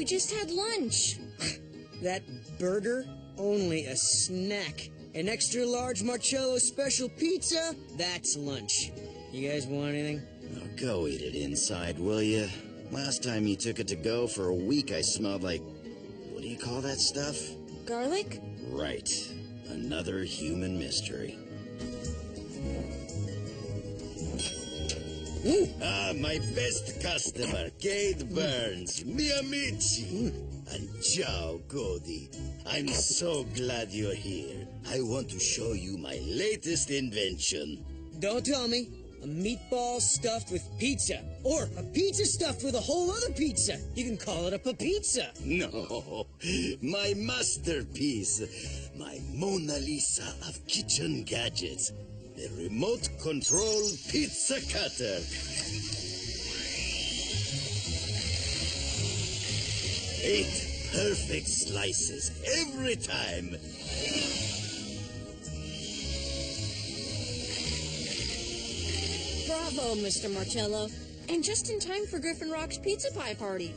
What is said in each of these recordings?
We just had lunch. That burger? Only a snack. An extra large Marcello special pizza? That's lunch. You guys want anything? Oh, go eat it inside, will you? Last time you took it to go for a week, I smelled like... what do you call that stuff? Garlic? Right. Another human mystery. Ooh. Ah, my best customer, Kate Burns. Mi amici. And ciao, Cody. I'm so glad you're here. I want to show you my latest invention. Don't tell me. A meatball stuffed with pizza. Or a pizza stuffed with a whole other pizza. You can call it a pizza. No, my masterpiece. My Mona Lisa of kitchen gadgets. The remote control pizza cutter. 8 perfect slices every time. Bravo, Mr. Marcello. And just in time for Griffin Rock's pizza pie party.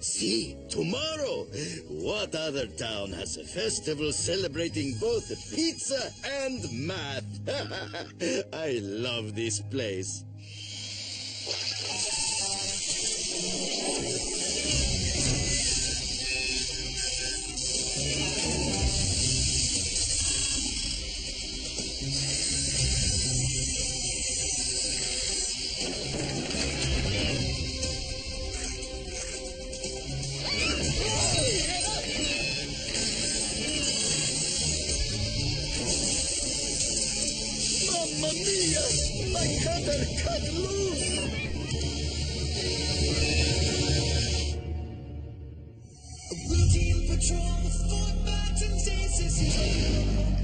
See, tomorrow, what other town has a festival celebrating both pizza and math? I love this place. Mamma mia! My cutter cut loose! A routine patrol of 4 buttons aces.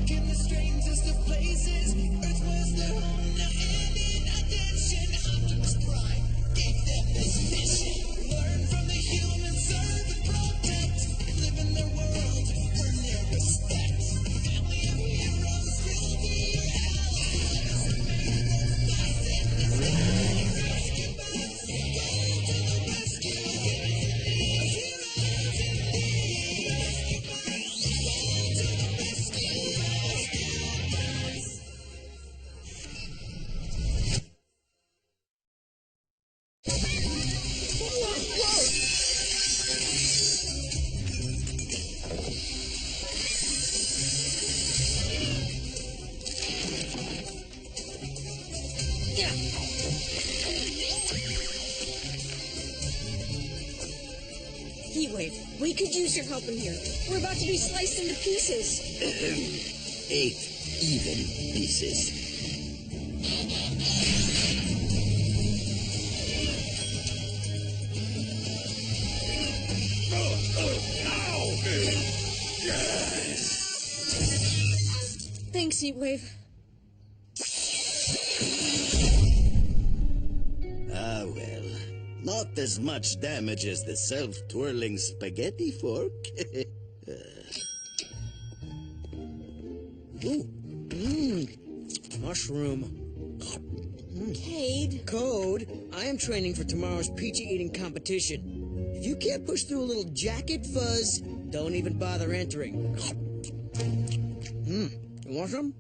In the strangest of places, Earth was their home now, and in addition, Optimus Prime gave them this mission. Learn from the humans, serve and protect. Live in their world, earn their respect. Family of heroes will be your allies. Rescue bots, go to the rescue. Heroes indeed. Rescue bots, go to the rescue. Heatwave, we could use your help in here. We're about to be sliced into pieces. 8 even pieces. Thanks, Heatwave. Ah, well. Not as much damage as the self-twirling spaghetti fork. Ooh. Mushroom. Cade. Code. I am training for tomorrow's pizza eating competition. If you can't push through a little jacket fuzz, don't even bother entering. You want some?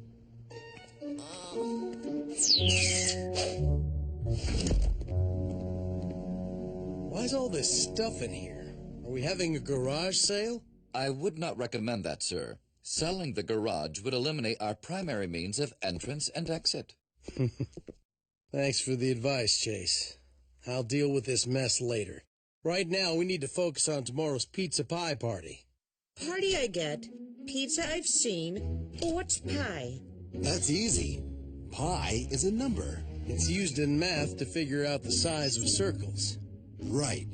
Why's all this stuff in here? Are we having a garage sale? I would not recommend that, sir. Selling the garage would eliminate our primary means of entrance and exit. Thanks for the advice, Chase. I'll deal with this mess later. Right now, we need to focus on tomorrow's pizza pie party. Party I get. Pizza I've seen. What's pie? That's easy. Pi is a number. It's used in math to figure out the size of circles. Right.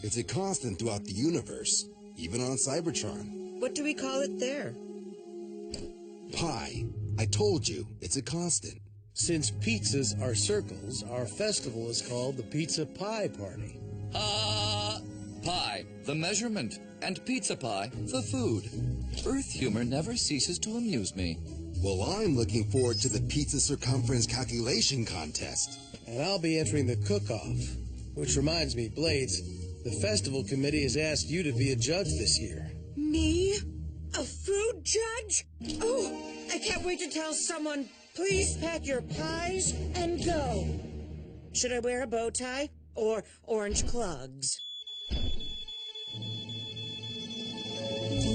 It's a constant throughout the universe, even on Cybertron. What do we call it there? Pi. I told you, it's a constant. Since pizzas are circles, our festival is called the Pizza Pie Party. Pie, the measurement, and pizza pie, the food. Earth humor never ceases to amuse me. Well, I'm looking forward to the pizza circumference calculation contest. And I'll be entering the cook-off. Which reminds me, Blades, The festival committee has asked you to be a judge this year. Me? A food judge? Oh, I can't wait to tell someone, please pack your pies and go. Should I wear a bow tie or orange clogs?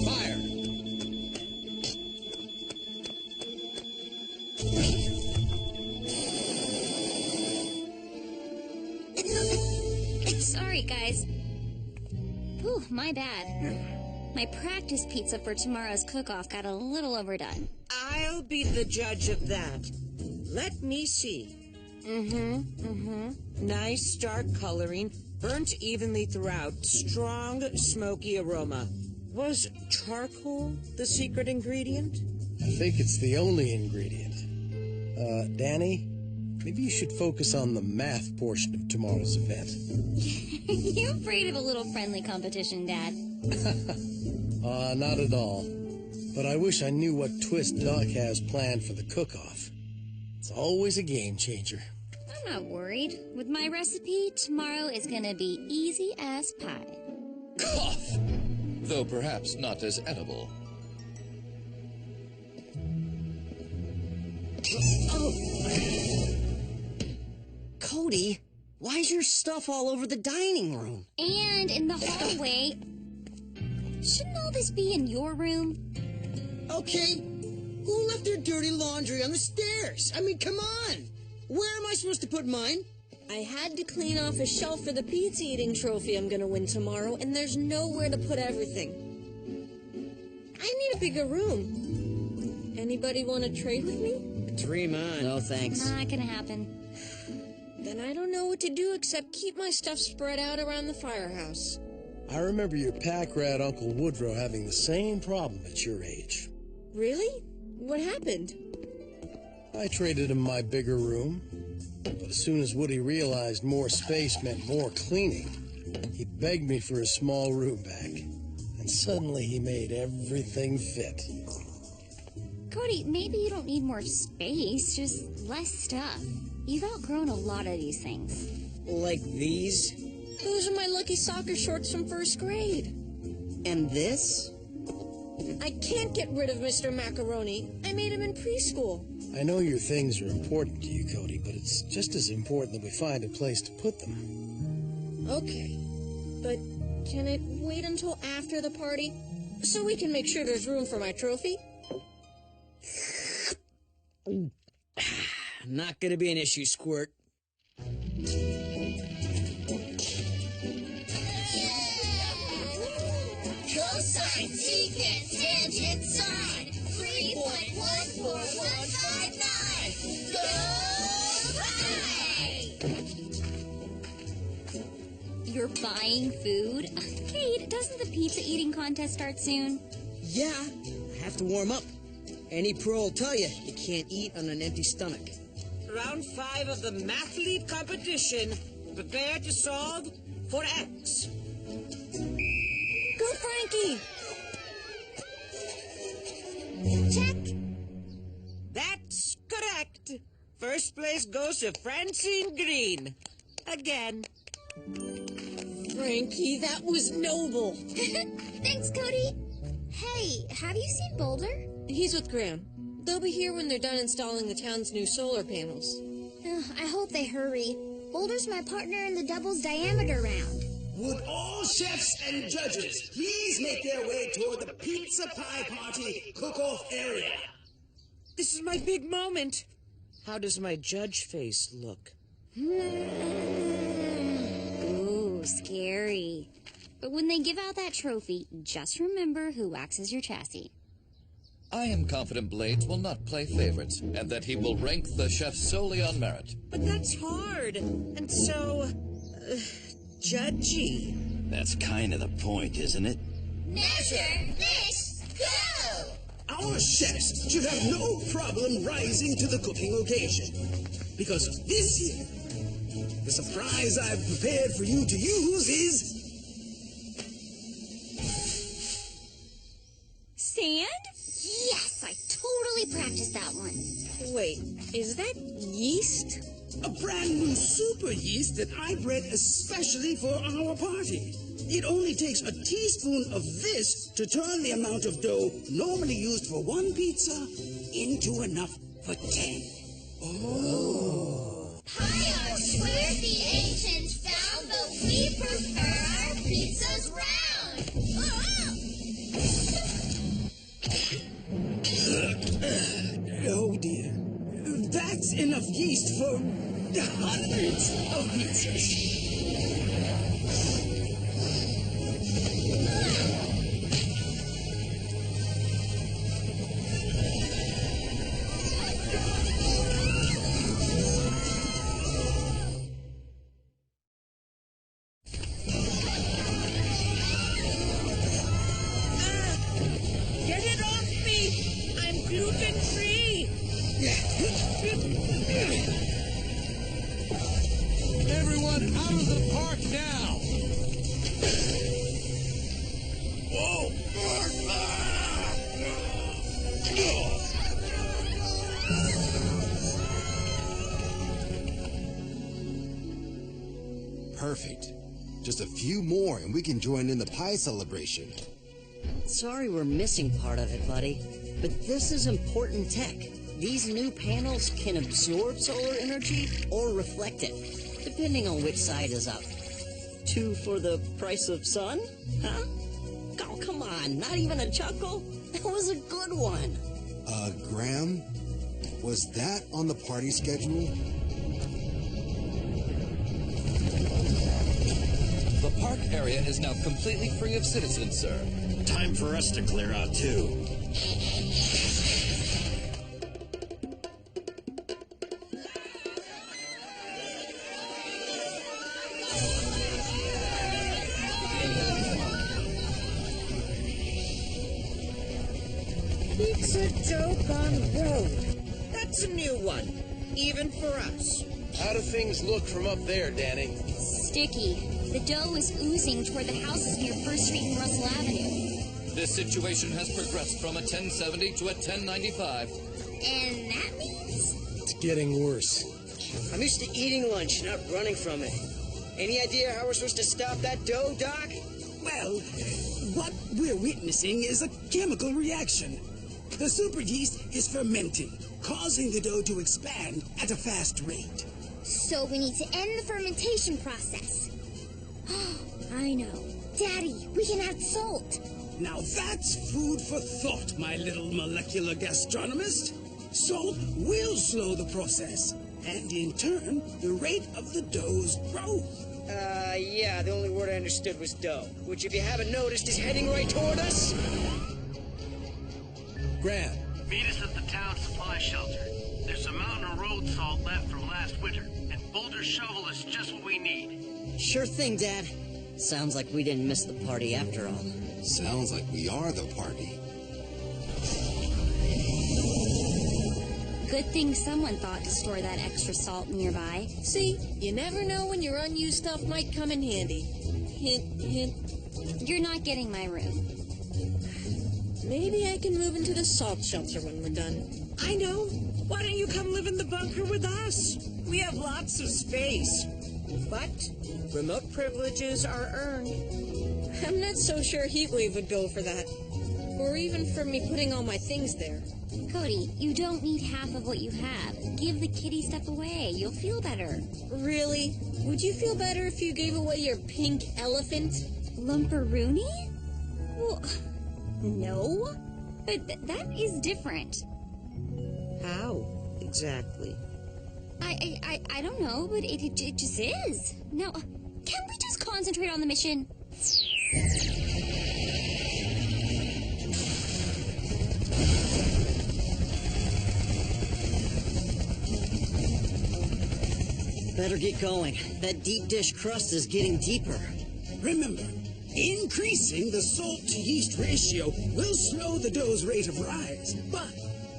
Fire! Sorry, guys. Ooh, my bad. My practice pizza for tomorrow's cook-off got a little overdone. I'll be the judge of that. Let me see. Nice dark coloring, burnt evenly throughout, strong smoky aroma. Was charcoal the secret ingredient? I think it's the only ingredient. Danny, maybe you should focus on the math portion of tomorrow's event. You afraid of a little friendly competition, Dad? Not at all. But I wish I knew what twist Doc has planned for the cook-off. It's always a game changer. I'm not worried. With my recipe, tomorrow is gonna be easy as pie. Cough! Though perhaps not as edible. Cody, why's your stuff all over the dining room? And in the hallway. Shouldn't all this be in your room? Okay, who left their dirty laundry on the stairs? I mean, come on! Where am I supposed to put mine? I had to clean off a shelf for the pizza eating trophy I'm gonna win tomorrow, and there's nowhere to put everything. I need a bigger room. Anybody want to trade with me? Dream on. No, thanks. Not gonna happen. Then I don't know what to do except keep my stuff spread out around the firehouse. I remember your pack rat Uncle Woodrow having the same problem at your age. Really? What happened? I traded him my bigger room, but as soon as Woody realized more space meant more cleaning, he begged me for his small room back. And suddenly he made everything fit. Cody, maybe you don't need more space, just less stuff. You've outgrown a lot of these things. Like these? Those are my lucky soccer shorts from first grade. And this? I can't get rid of Mr. Macaroni. I made him in preschool. I know your things are important to you, Cody, but it's just as important that we find a place to put them. Okay, but can it wait until after the party? So we can make sure there's room for my trophy? Not gonna be an issue, Squirt. Cosine, secant, tangent, sine. 3.14159. Go right! You're buying food? Kate, doesn't the pizza eating contest start soon? Yeah, I have to warm up. Any pro will tell you, you can't eat on an empty stomach. Round 5 of the Math Leap competition. Prepare to solve for X. Go, Frankie! Check. That's correct. First place goes to Francine Green. Again. Frankie, that was noble. Thanks, Cody. Hey, have you seen Boulder? He's with Graham. They'll be here when they're done installing the town's new solar panels. I hope they hurry. Boulder's my partner in the doubles diameter round. Would all chefs and judges please make their way toward the pizza pie party cook-off area? This is my big moment. How does my judge face look? Ooh, scary. But when they give out that trophy, just remember who waxes your chassis. I am confident Blades will not play favorites, and that he will rank the chef solely on merit. But that's hard, and so... judgy. That's kind of the point, isn't it? Measure, fish, go! Our chefs should have no problem rising to the cooking occasion. Because this year, the surprise I've prepared for you to use is... Sand? Yes, I totally practiced that one. Wait, is that yeast? A brand new super yeast that I bred especially for our party. It only takes a teaspoon of this to turn the amount of dough normally used for one pizza into enough for 10. Oh. Hi, I swear the ancients found that we prefer our pizzas round. Oh dear. That's enough yeast for hundreds of pizzas. Get it off me! I'm gluten-free! Everyone out of the park now! Whoa! Perfect. Just a few more and we can join in the pie celebration. Sorry we're missing part of it, buddy. But this is important tech. These new panels can absorb solar energy or reflect it, depending on which side is up. 2 for the price of sun? Huh? Oh, come on, not even a chuckle? That was a good one. Graham? Was that on the party schedule? The park area is now completely free of citizens, sir. Time for us to clear out, too. Pizza dough gone rogue. That's a new one, even for us. How do things look from up there, Danny? Sticky. The dough is oozing toward the houses near First Street and Russell Avenue. This situation has progressed from a 1070 to a 1095. And that means? It's getting worse. I'm used to eating lunch, not running from it. Any idea how we're supposed to stop that dough, Doc? Well, what we're witnessing is a chemical reaction. The super yeast is fermenting, causing the dough to expand at a fast rate. So we need to end the fermentation process. I know. Daddy, we can add salt. Now that's food for thought, my little molecular gastronomist. Salt will slow the process, and in turn, the rate of the dough's growth. Yeah, the only word I understood was dough, which if you haven't noticed is heading right toward us. Graham. Meet us at the town supply shelter. There's some mountain road salt left from last winter, and Boulder Shovel is just what we need. Sure thing, Dad. Sounds like we didn't miss the party after all. Sounds like we are the party. Good thing someone thought to store that extra salt nearby. See, you never know when your unused stuff might come in handy. Hint, hint. You're not getting my room. Maybe I can move into the salt shelter when we're done. I know. Why don't you come live in the bunker with us? We have lots of space. But remote privileges are earned. I'm not so sure Heatwave would go for that. Or even for me putting all my things there. Cody, you don't need half of what you have. Give the kitty stuff away. You'll feel better. Really? Would you feel better if you gave away your pink elephant? Lumperoony? Well, no. But that is different. How exactly? I don't know, but it just is. Now, can we just concentrate on the mission? Better get going. That deep dish crust is getting deeper. Remember, increasing the salt-to-yeast ratio will slow the dough's rate of rise, but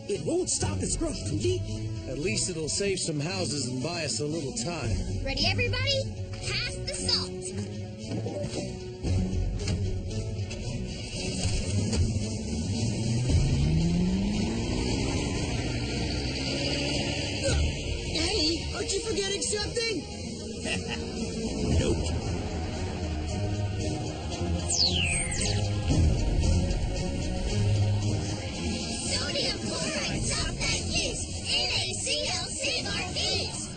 it won't stop its growth completely. At least it'll save some houses and buy us a little time. Ready, everybody? Pass the salt. Daddy, our Aren't you forgetting something? Nope. Sodium chloride, stop that yeast! NaCl, save our feast!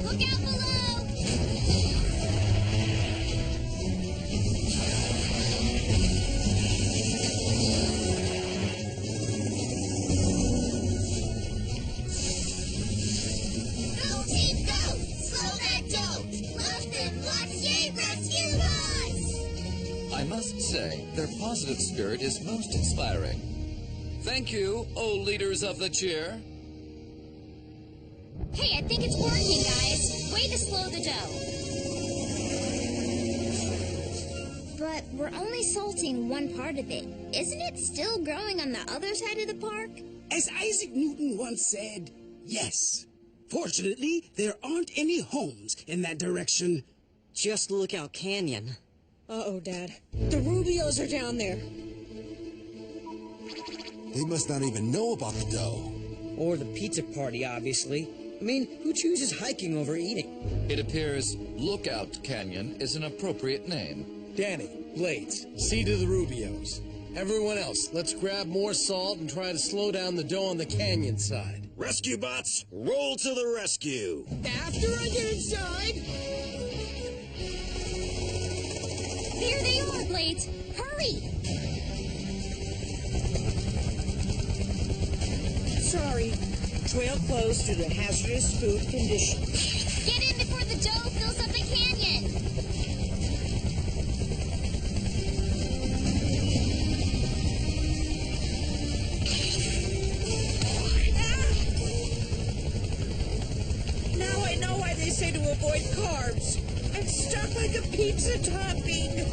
Look out below! Go, team, go! Slow that dough! Love them lots, yay, rescue us! I must say, their positive spirit is most inspiring. Thank you, O leaders of the cheer. Hey, I think it's working, guys. Way to slow the dough. But we're only salting one part of it. Isn't it still growing on the other side of the park? As Isaac Newton once said, yes. Fortunately, there aren't any homes in that direction. Just Lookout Canyon. Uh-oh, Dad. The Rubios are down there. They must not even know about the dough. Or the pizza party, obviously. I mean, who chooses hiking over eating? It appears Lookout Canyon is an appropriate name. Danny, Blades, see to the Rubios. Everyone else, let's grab more salt and try to slow down the dough on the canyon side. Rescue bots, roll to the rescue. After I get inside? There they are, Blades. Hurry! Sorry. Trail closed due to hazardous food condition. Get in before the dough fills up the canyon! Now I know why they say to avoid carbs. I'm stuck like a pizza topping.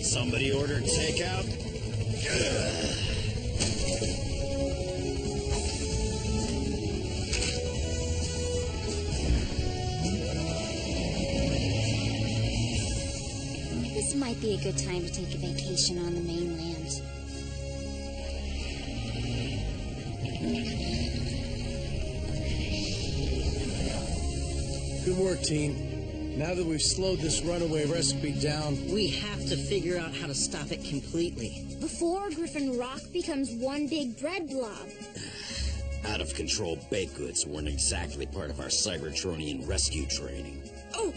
Somebody ordered takeout? This might be a good time to take a vacation on the mainland. Good work, team. Now that we've slowed this runaway recipe down, We have to figure out how to stop it completely. Before Griffin Rock becomes one big bread blob. Out of control baked goods weren't exactly part of our Cybertronian rescue training. Oh,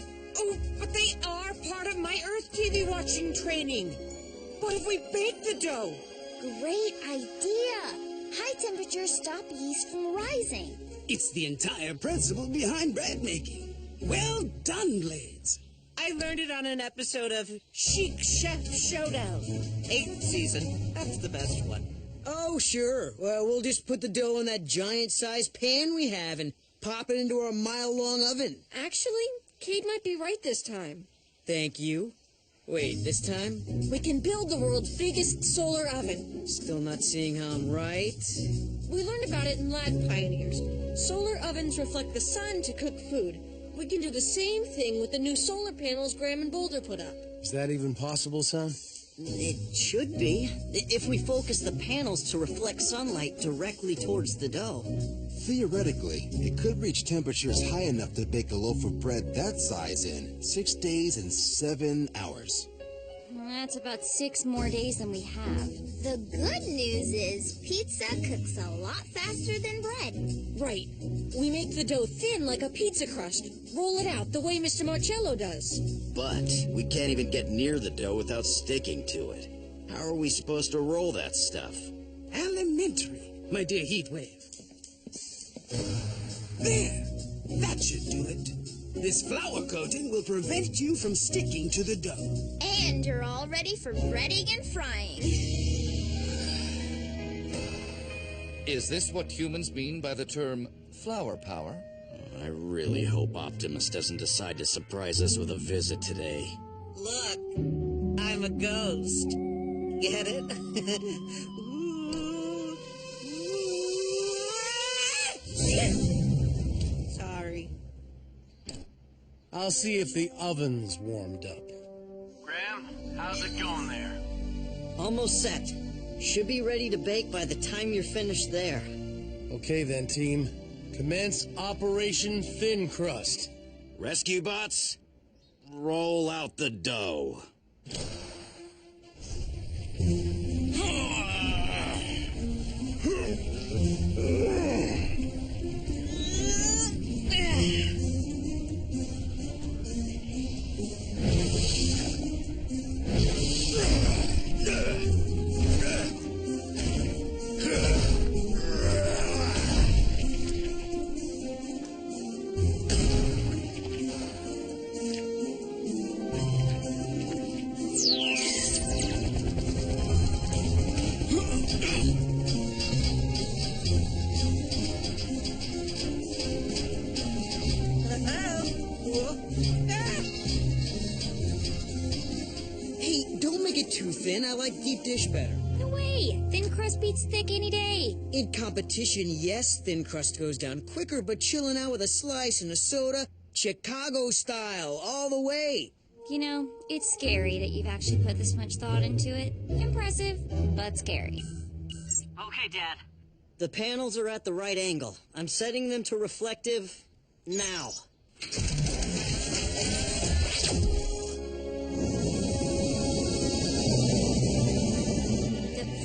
but they are part of my Earth TV watching training. What if we bake the dough? Great idea! High temperatures stop yeast from rising. It's the entire principle behind bread making. Well done, Blades. I learned it on an episode of Chic Chef Showdown. 8th season. That's the best one. Oh, sure. Well, we'll just put the dough in that giant-sized pan we have and pop it into our mile-long oven. Actually, Cade might be right this time. Thank you. Wait, this time? We can build the world's biggest solar oven. Still not seeing how I'm right. We learned about it in Lad Pioneers. Solar ovens reflect the sun to cook food. We can do the same thing with the new solar panels Graham and Boulder put up. is that even possible, son? It should be. If we focus the panels to reflect sunlight directly towards the dough. Theoretically, it could reach temperatures high enough to bake a loaf of bread that size in 6 days and 7 hours. That's about 6 more days than we have. The good news is pizza cooks a lot faster than bread. Right. We make the dough thin like a pizza crust. Roll it out the way Mr. Marcello does. But we can't even get near the dough without sticking to it. How are we supposed to roll that stuff? Elementary, my dear Heatwave. There! That should do it. This flour coating will prevent you from sticking to the dough. And you're all ready for breading and frying. Is this what humans mean by the term flower power? I really hope Optimus doesn't decide to surprise us with a visit today. Look, I'm a ghost. Get it? Sorry. I'll see if the oven's warmed up. Graham, how's it going there? Almost set. Should be ready to bake by the time you're finished there. Okay then, team. Commence Operation Thin Crust. Rescue bots, roll out the dough. Hey, don't make it too thin. I like deep dish better. No way! Thin crust beats thick any day. In competition, yes, thin crust goes down quicker, but chilling out with a slice and a soda, Chicago style, all the way. You know, it's scary that you've actually put this much thought into it. Impressive, but scary. Okay, Dad. The panels are at the right angle. I'm setting them to reflective now. The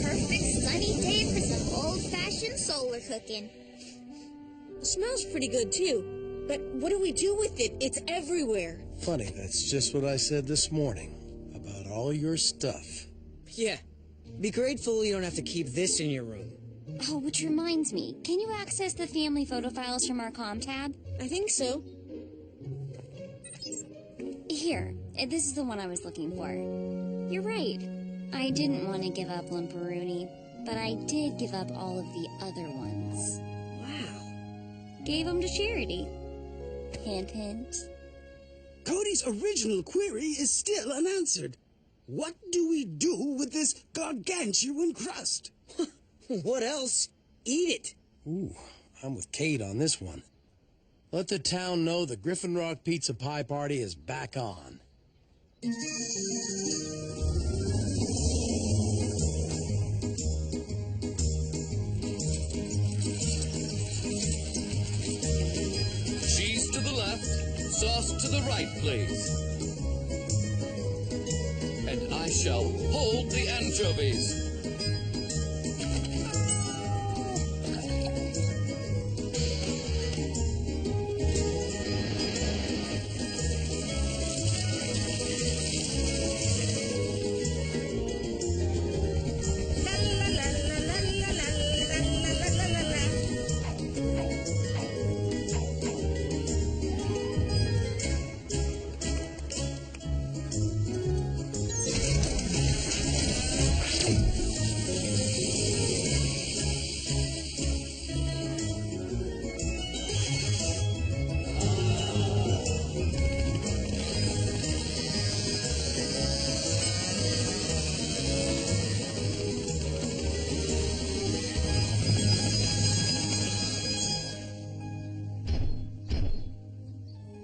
perfect sunny day for some old-fashioned solar cooking. Smells pretty good, too. But what do we do with it? It's everywhere. Funny, that's just what I said this morning. About all your stuff. Yeah. Be grateful you don't have to keep this in your room. Oh, which reminds me, can you access the family photo files from our comm tab? I think so. Here, this is the one I was looking for. You're right. I didn't want to give up Lumparoonie, but I did give up all of the other ones. Wow. Gave them to charity. Hint, hint. Cody's original query is still unanswered. What do we do with this gargantuan crust? What else? Eat it. Ooh, I'm with Kate on this one. Let the town know the Griffin Rock Pizza Pie Party is back on. Cheese to the left, sauce to the right, please. And I shall hold the anchovies.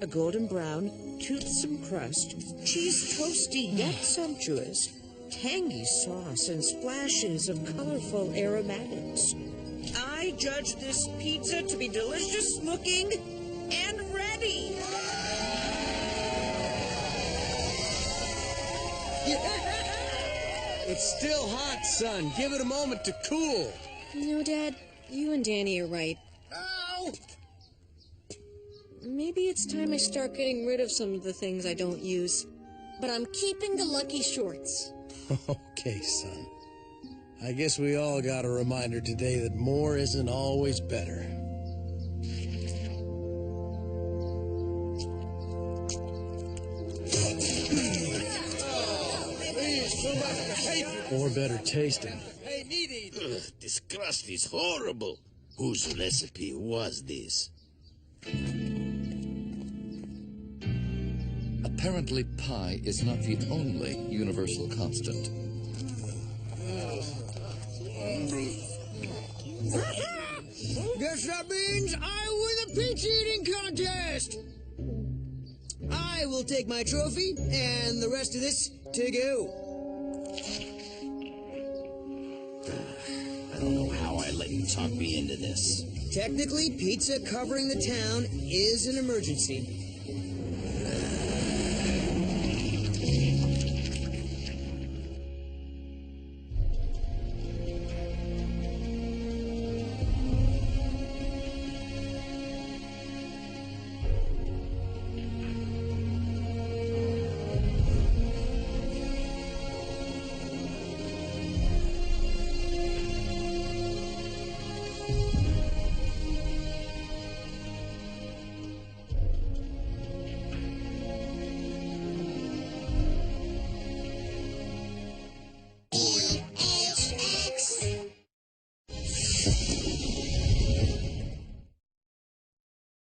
A golden brown, toothsome crust, cheese toasty yet sumptuous, tangy sauce and splashes of colorful aromatics. I judge this pizza to be delicious looking and ready. It's still hot, son. Give it a moment to cool. You know, Dad, you and Danny are right. Ow! Maybe it's time I start getting rid of some of the things I don't use. But I'm keeping the lucky shorts. Okay, son. I guess we all got a reminder today that more isn't always better. Or better tasting. Ugh, this crust is horrible. Whose recipe was this? Apparently, pi is not the only universal constant. Guess that means I win the pizza eating contest. I will take my trophy and the rest of this to go. I don't know how I let you talk me into this. Technically, pizza covering the town is an emergency.